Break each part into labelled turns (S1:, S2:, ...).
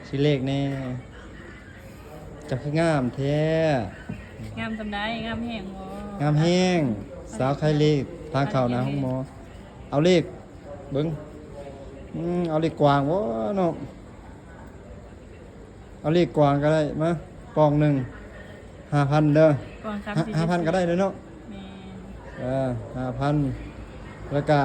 S1: ชื่อเลขแน่จะคืองามแท้
S2: งามจำได้งามแห้งบ่
S1: งามแห้งสาวใครเลขทางเข้านะห้องหมอเอาเลขเบิ้งเอาเลขกวางวะเนาะเอาเลขกวางก็ได้มาปองหนึ่ง5,000เด้อก
S2: วาง
S1: 5,000ก็ได้เลยเนาะ
S2: แม่
S1: 5,000แล้วก็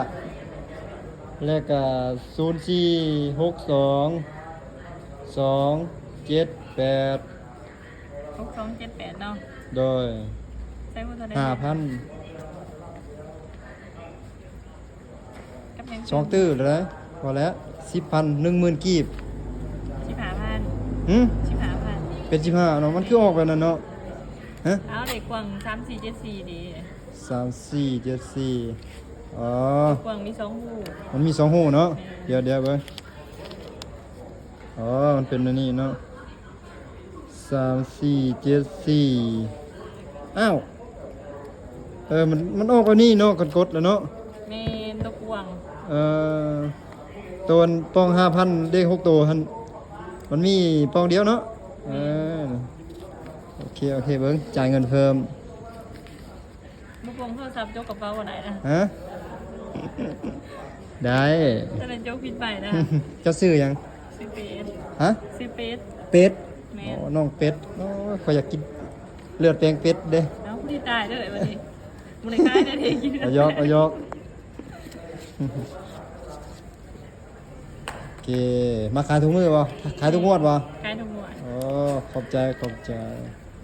S1: 0462278278
S2: เนาะ
S1: โดย
S2: ใส่บ่ทันได้
S1: 5,000
S2: กับยัง
S1: สองตื้อเลยพอแล้ว10,000 10,000กีบ
S2: 15,000
S1: หืม
S2: 15,000
S1: เป็น15เนาะมันคือออกแบบนั้นเนาะฮะ
S2: เอาเด็กกวาง3474ดี
S1: 3474อ๋อก
S2: วางมี2หู
S1: มันมี2หูเนาะเดี๋ยวเบิ่งอ๋อมันเป็นอันนี้เนาะ3474อ้าวมันออกอันนี้เนาะกดแล้วเนาะ
S2: แม่นตะกวาง
S1: เอ่อตัวปอง 5,000เลข6ตัวหั่นมันมีปองเดียวเนาะโอเคเบิ่งจ่ายเงินเพิ่ม
S2: บ่ปงโทรศัพท์ยกกระเป๋าบ่ได้นะ
S1: ฮะ ได้
S2: ถ้าเป็นยกผิดไปนะ
S1: เจะซื้อยัง
S2: ซื้อเป็ด
S1: ฮะ
S2: ซื้อเป็ด
S1: เป็ด
S2: แม่
S1: อ๋อน้องเป็ดโอ้ยข้อยอยากกินเลือดแปลงเป็ดเด้
S2: แล้วผู้ที่ตายด้วยวันนี้มันเลยคล้ายได้ทีกิน
S1: เอายอกโอเคมาขายทุกมื้อบ่ขายทุกงวดบ่
S2: คล้ายทุกหมวด
S1: อ๋อขอบใจ